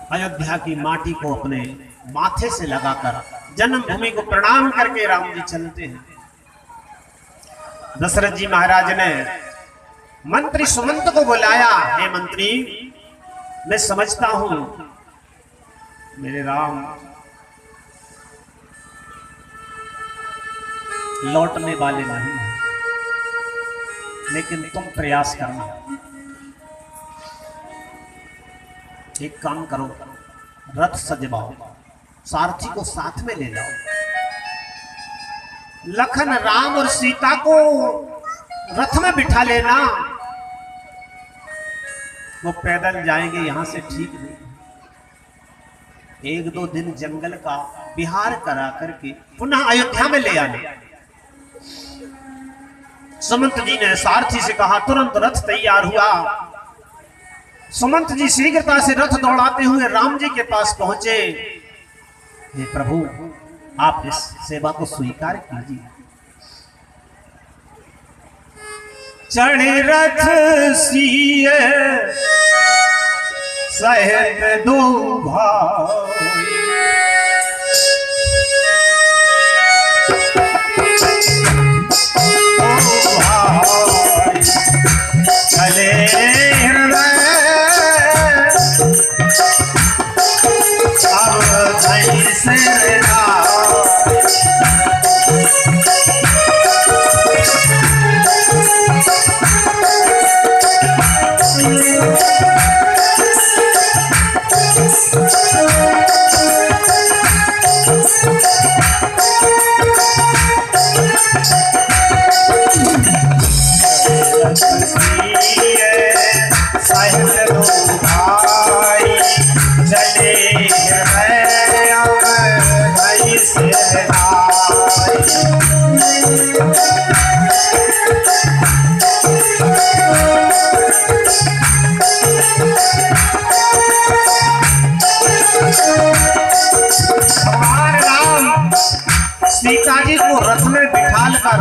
अयोध्या की माटी को अपने माथे से लगाकर जन्मभूमि को प्रणाम करके राम जी चलते हैं। दशरथ जी महाराज ने मंत्री सुमंत को बुलाया। हे मंत्री, मैं समझता हूं मेरे राम लौटने वाले नहीं हैं, लेकिन तुम प्रयास करना। एक काम करो, रथ सजवाओ, सारथी को साथ में ले जाओ। लखन, राम और सीता को रथ में बिठा लेना। वो पैदल जाएंगे यहां से, ठीक नहीं। एक दो दिन जंगल का विहार करा करके पुनः अयोध्या में ले आने। सुमंत जी ने सारथी से कहा। तुरंत रथ तैयार हुआ। सुमंत जी शीघ्रता से रथ दौड़ाते हुए राम जी के पास पहुंचे। हे प्रभु, आप इस सेवा को स्वीकार कीजिए। चढ़े रथ सिए सहित दो भाई, चले हृदय अब धई से सीता जी को रथ में बिठाल कर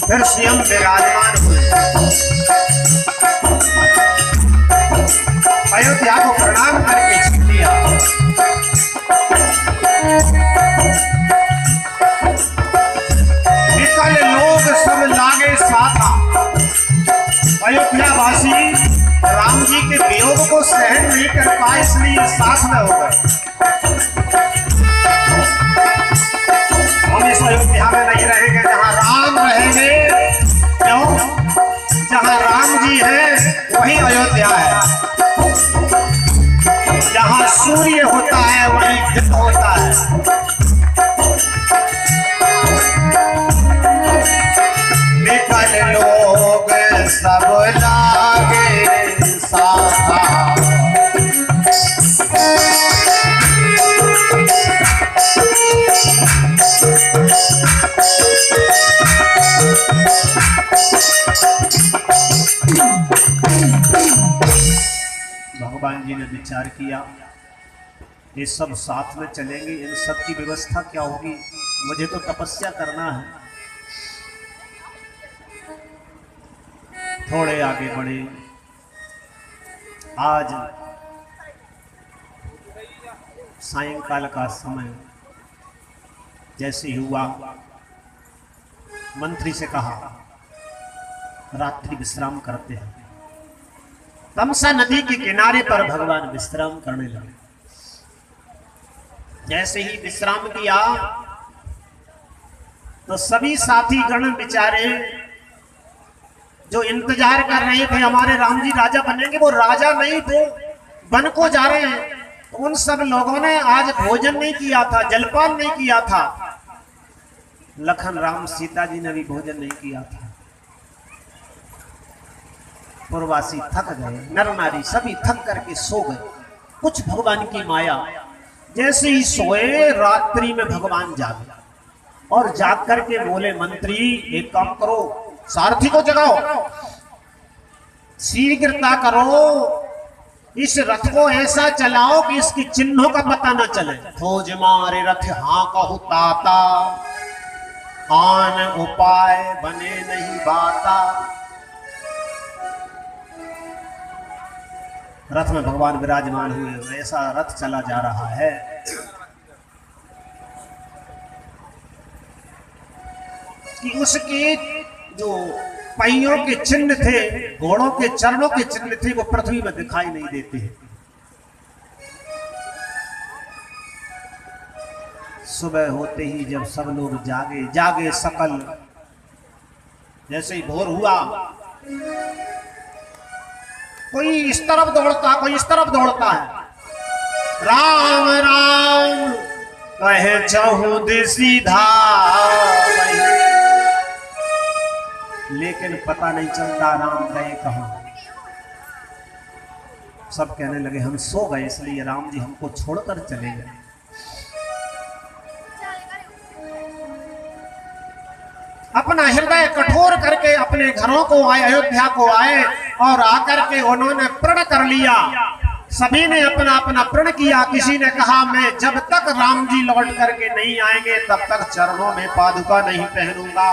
फिर स्वयं विराजमान हुए। अयोध्या को प्रणाम करके छीन लिया। निकल लोग सब लागे साथा। अयोध्या वासी राम जी के वियोग को सहन नहीं कर पाए, इसलिए साथ में हो गए। हम इस अयोध्या में नहीं रहेंगे जहां राम रहेंगे। क्यों? जहां राम जी है वही अयोध्या है। जहां सूर्य होता है वही दिन होता है। निकल लोग सब लागे साथा। भगवान जी ने विचार किया, ये सब साथ में चलेंगे, इन सब की व्यवस्था क्या होगी? मुझे तो तपस्या करना है। थोड़े आगे बढ़े। आज सायंकाल का समय जैसे ही हुआ, मंत्री से कहा रात्रि विश्राम करते हैं। तमसा नदी के किनारे पर भगवान विश्राम करने लगे। जैसे ही विश्राम किया तो सभी साथी गण बेचारे जो इंतजार कर रहे थे हमारे राम जी राजा बनेंगे, वो राजा नहीं थे, बन को जा रहे हैं। तो उन सब लोगों ने आज भोजन नहीं किया था, जलपान नहीं किया था। लखन, राम, सीता जी ने भी भोजन नहीं किया था। पुरवासी थक गए, नर नारी सभी थक करके सो गए। कुछ भगवान की माया, जैसे ही सोए रात्रि में भगवान जागे और जाग करके बोले, मंत्री एक काम करो, सारथी को जगाओ, शीघ्रता करो, इस रथ को ऐसा चलाओ कि इसकी चिन्हों का पता न चले। खोज मारे रथ हाँ कहु ताता, आन उपाय बने नहीं बाता। रथ में भगवान विराजमान हुए, ऐसा रथ चला जा रहा है। कि उसके जो पहियों के चिन्ह थे, घोड़ों के चरणों के चिन्ह थे, वो पृथ्वी में दिखाई नहीं देते हैं। सुबह होते ही जब सब लोग जागे सकल, जैसे ही भोर हुआ, कोई इस तरफ दौड़ता, कोई इस तरफ दौड़ता है, राम राम कहे चहुद सीधा, लेकिन पता नहीं चलता राम गए कहां। सब कहने लगे हम सो गए, इसलिए राम जी हमको छोड़कर चले गए। अपना हृदय कठोर करके अपने घरों को आए, अयोध्या को आए, और आकर के उन्होंने प्रण कर लिया। सभी ने अपना अपना प्रण किया। किसी ने कहा मैं जब तक राम जी लौट करके नहीं आएंगे तब तक चरणों में पादुका नहीं पहनूंगा।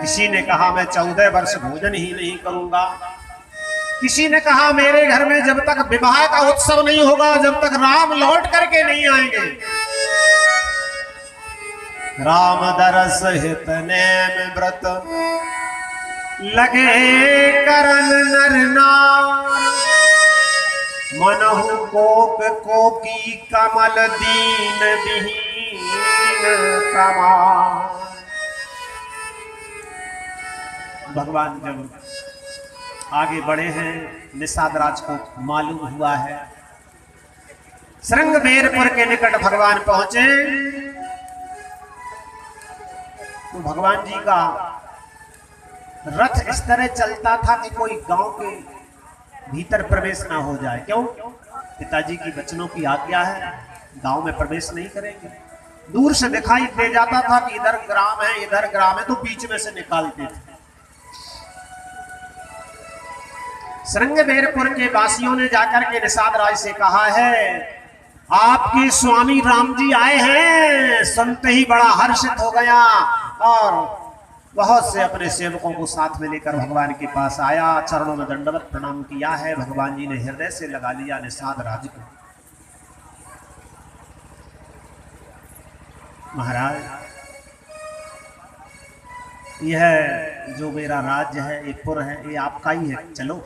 किसी ने कहा मैं 14 वर्ष भोजन ही नहीं करूंगा। किसी ने कहा मेरे घर में जब तक विवाह का उत्सव नहीं होगा, जब तक राम लौट करके नहीं आएंगे। राम दरस हित नेम व्रत लगे करन नर नार, मनहु कोक कोकी कमल दीन विहीन कमार। भगवान जब आगे बढ़े हैं, निषाद राज को मालूम हुआ है। श्रृंगबेरपुर के निकट भगवान पहुंचे तो भगवान जी का रथ इस तरह चलता था कि कोई गांव के भीतर प्रवेश ना हो जाए। क्यों? पिताजी की वचनों की आज्ञा है, गांव में प्रवेश नहीं करेंगे। दूर से दिखाई दे जाता था कि इधर ग्राम है, इधर ग्राम है, तो बीच में से निकालते थे। श्रृंगबेरपुर के वासियों ने जाकर के निषाद राज से कहा है आपके स्वामी राम जी आए हैं। सुनते ही बड़ा हर्षित हो गया और बहुत से अपने सेवकों को साथ में लेकर भगवान के पास आया। चरणों में दंडवत प्रणाम किया है। भगवान जी ने हृदय से लगा लिया निषाद राज को। महाराज, यह जो मेरा राज्य है, ये पुर है, ये आपका ही है, चलो।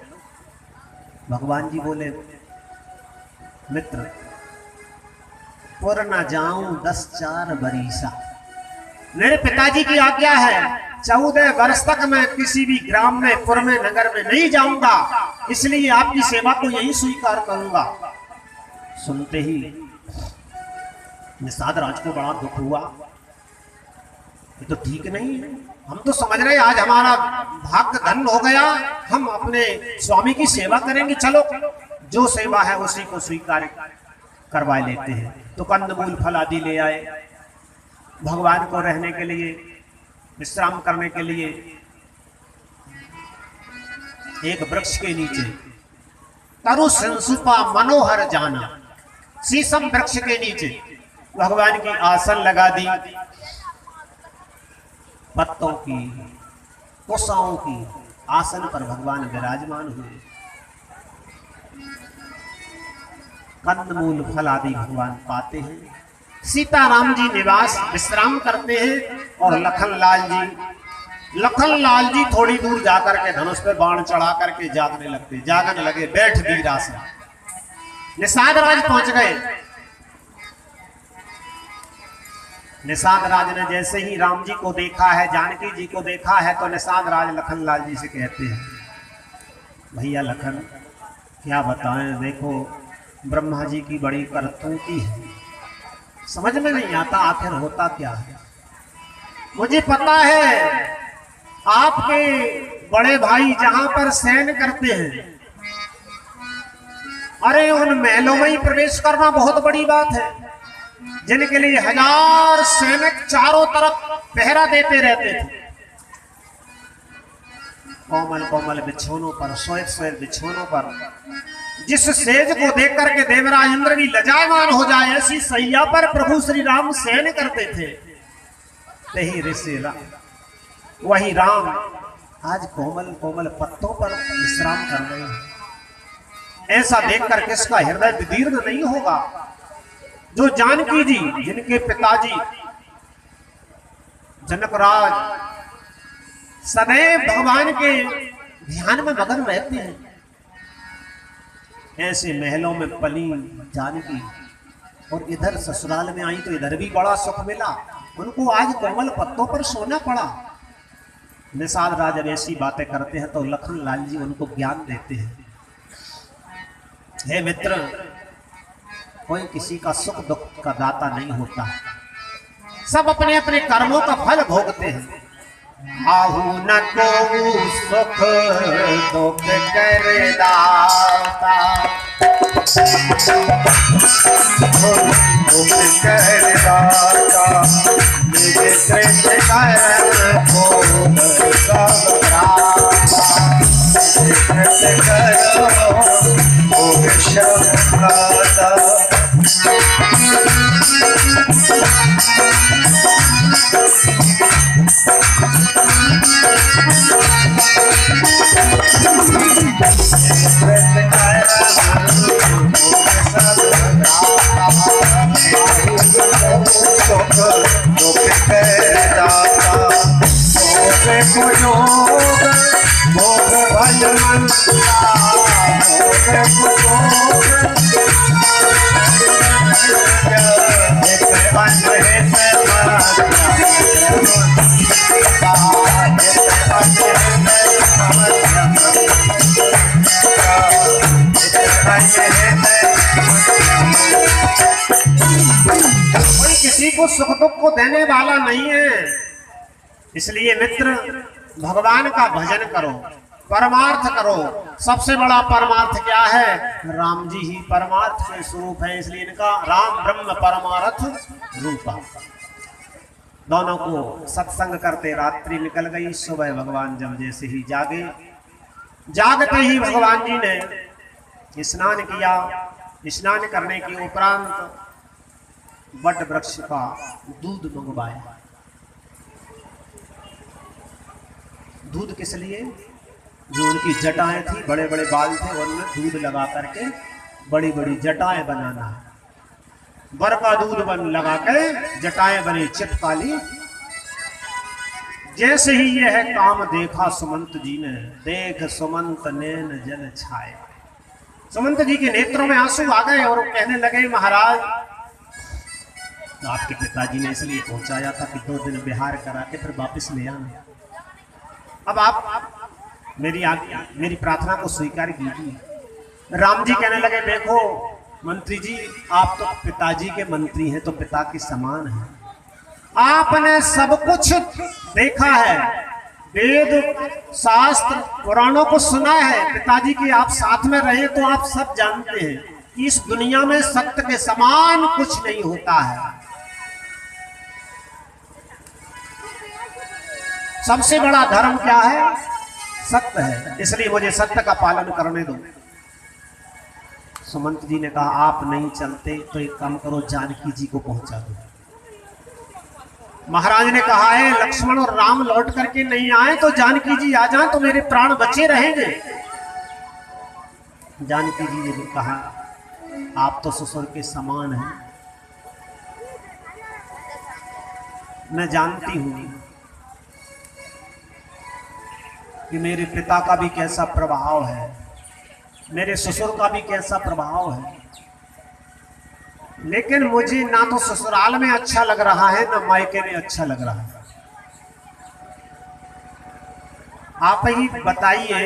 भगवान जी बोले मित्र, पुर न जाऊं 10 बरीसा। मेरे पिताजी की आज्ञा है 14 वर्ष तक मैं किसी भी ग्राम में, पुर में, नगर में नहीं जाऊंगा, इसलिए आपकी सेवा को यही स्वीकार करूंगा। सुनते ही निषाद राज को बड़ा दुख हुआ। ये तो ठीक नहीं है। हम तो समझ रहे आज हमारा भाग्य धन हो गया, हम अपने स्वामी की सेवा करेंगे। चलो, जो सेवा है उसी को स्वीकार करवा लेते हैं। तो कंदमूल फल आदि ले आए। भगवान को रहने के लिए, विश्राम करने के लिए एक वृक्ष के नीचे तरु संसुपा मनोहर जाना, शीशम वृक्ष के नीचे भगवान की आसन लगा दी। पत्तों की, कुशाओं की आसन पर भगवान विराजमान हुए। कंदमूल फल आदि भगवान पाते हैं। सीताराम जी निवास विश्राम करते हैं और लखन लाल जी थोड़ी दूर जाकर के धनुष पे बाण चढ़ा करके जागने लगे। बैठ वीरासन। निषाद राज पहुंच गए। निषाद राज ने जैसे ही राम जी को देखा है, जानकी जी को देखा है, तो निषाद राज लखन लाल जी से कहते हैं भैया लखन, क्या बताएं, देखो ब्रह्मा जी की बड़ी करतूती है, समझ में नहीं आता आखिर होता क्या है। मुझे पता है आपके बड़े भाई जहां पर शयन करते हैं, अरे उन महलों में ही प्रवेश करना बहुत बड़ी बात है, जिनके लिए 1000 सैनिक चारों तरफ पहरा देते रहते थे। कोमल कोमल बिछौनों पर, श्वेत श्वेत बिछौनों पर जिस सेज को देख करके देवराज इंद्र भी लजायमान हो जाए, ऐसी सैया पर प्रभु श्री राम शयन करते थे। यही ऋषि वही राम आज कोमल कोमल पत्तों पर विश्राम कर रहे हैं। ऐसा देखकर किसका हृदय विदीर्ण नहीं होगा। जो जानकी जी जिनके पिताजी जनकराज सदैव भगवान के ध्यान में मगन रहते हैं, ऐसे महलों में पली जानकी और इधर ससुराल में आई तो इधर भी बड़ा सुख मिला। उनको आज कोमल पत्तों पर सोना पड़ा। निषाद राज जब ऐसी बातें करते हैं तो लखन लाल जी उनको ज्ञान देते हैं, हे मित्र, कोई किसी का सुख दुख का दाता नहीं होता, सब अपने अपने कर्मों का फल भोगते हैं। आहू न को सुख दुख कर दाता, दुख कर दाता, मेरे कृष्ण कर्म भोग सब राता, कृष्ण कर्म भोग सब राता। कोई किसी को सुख दुख को देने वाला नहीं है। इसलिए मित्र, भगवान का भजन करो, परमार्थ करो। सबसे बड़ा परमार्थ क्या है? राम जी ही परमार्थ के स्वरूप है, इसलिए इनका राम ब्रह्म परमार्थ रूपा। दोनों को सत्संग करते रात्रि निकल गई। सुबह भगवान जब जैसे ही जागे, जागते ही भगवान जी ने स्नान किया। स्नान करने के उपरांत वट वृक्ष का दूध मंगवाया। दूध किस लिए? जो उनकी जटाएं थी, बड़े बड़े बाल थे, उनमें दूध लगा करके बड़ी बड़ी जटाएं बनाना है। बर का दूध लगा के जटाएं बनी चिपकाली। जैसे ही यह काम देखा सुमंत जी ने, देख सुमंत नैन जल छाए। सुमंत जी के नेत्रों में आंसू आ गए और वो कहने लगे, महाराज, तो आपके पिताजी ने इसलिए पहुंचाया था कि 2 दिन बिहार करा के फिर वापस ले आना। अब आप मेरी प्रार्थना को स्वीकार कीजिए। राम जी कहने लगे, देखो मंत्री जी, आप तो पिताजी के मंत्री हैं, तो पिता के समान हैं। आपने सब कुछ देखा है, वेद शास्त्र पुराणों को सुना है, पिताजी के आप साथ में रहे तो आप सब जानते हैं कि इस दुनिया में सत्य के समान कुछ नहीं होता है। सबसे बड़ा धर्म क्या है? सत्य है। इसलिए मुझे सत्य का पालन करने दो। सुमंत जी ने कहा, आप नहीं चलते तो एक काम करो, जानकी जी को पहुंचा दो। महाराज ने कहा है, लक्ष्मण और राम लौट करके नहीं आए तो जानकी जी आ जाएं तो मेरे प्राण बचे रहेंगे। जानकी जी ने भी कहा, आप तो ससुर के समान हैं, मैं जानती हूं कि मेरे पिता का भी कैसा प्रभाव है, मेरे ससुर का भी कैसा प्रभाव है, लेकिन मुझे ना तो ससुराल में अच्छा लग रहा है ना मायके में अच्छा लग रहा है। आप ही बताइए,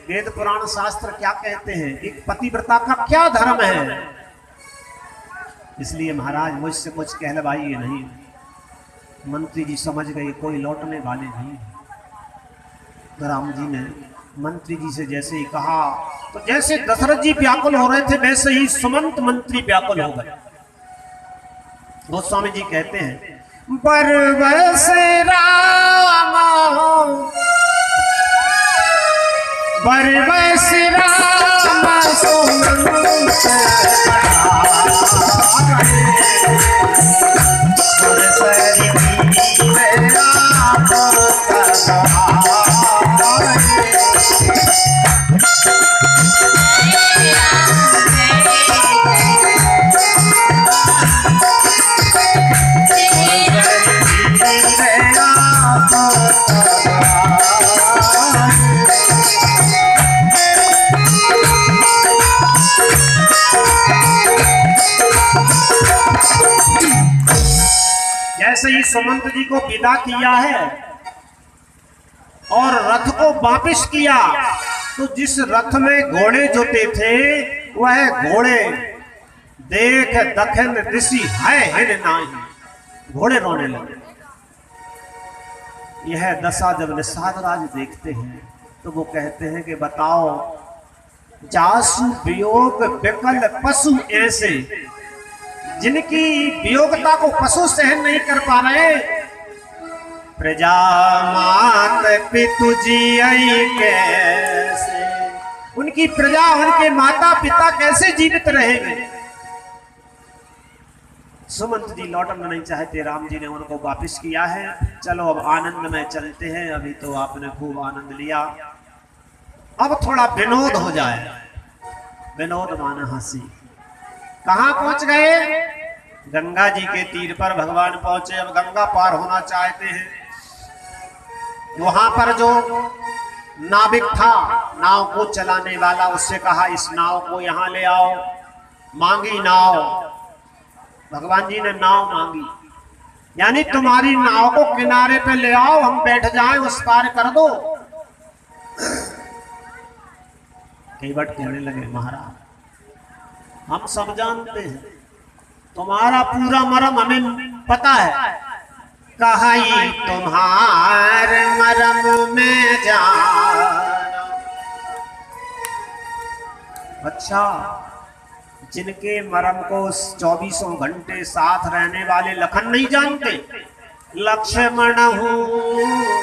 वेद पुराण शास्त्र क्या कहते हैं? एक पतिव्रता का क्या धर्म है? इसलिए महाराज मुझसे कुछ कहलवाइए नहीं। मंत्री जी समझ गए कोई लौटने वाले नहीं। राम जी ने मंत्री जी से जैसे ही कहा, तो जैसे दशरथ जी व्याकुल हो रहे थे वैसे ही सुमंत मंत्री व्याकुल हो गए। गोस्वामी जी कहते हैं, बरबस राम सुमंत ऐसे ही सुमंत जी को विदा किया है और रथ को वापिस किया, तो जिस रथ में घोड़े जोते थे वह घोड़े देख दखन ऋषि है हिन नाही, घोड़े रोने लगे। यह दशा जब निषाद राज देखते हैं तो वो कहते हैं कि बताओ, जासु वियोग विकल पशु ऐसे, जिनकी वियोगता को पशु सहन नहीं कर पा रहे, प्रजा मात पितु जी कैसे, उनकी प्रजा उनके माता पिता कैसे जीवित रहेंगे। सुमंत जी लौटना नहीं चाहते, राम जी ने उनको वापस किया है। चलो अब आनंद में चलते हैं, अभी तो आपने खूब आनंद लिया, अब थोड़ा विनोद हो जाए। विनोद माना हंसी। कहां पहुंच गए? गंगा जी के तीर पर भगवान पहुंचे। अब गंगा पार होना चाहते हैं। वहां पर जो नाविक था, नाव को चलाने वाला, उससे कहा इस नाव को यहां ले आओ। मांगी नाव, भगवान जी ने नाव मांगी, यानी तुम्हारी नाव को किनारे पे ले आओ, हम बैठ जाएं, उस पार कर दो। केवट कहने लगे महाराज हम सब जानते हैं, तुम्हारा पूरा मरम हमें पता है, कहाई तुम्हार मरम में जाना। अच्छा, जिनके मरम को 24 घंटे साथ रहने वाले लखन नहीं जानते? लक्ष्मण हूँ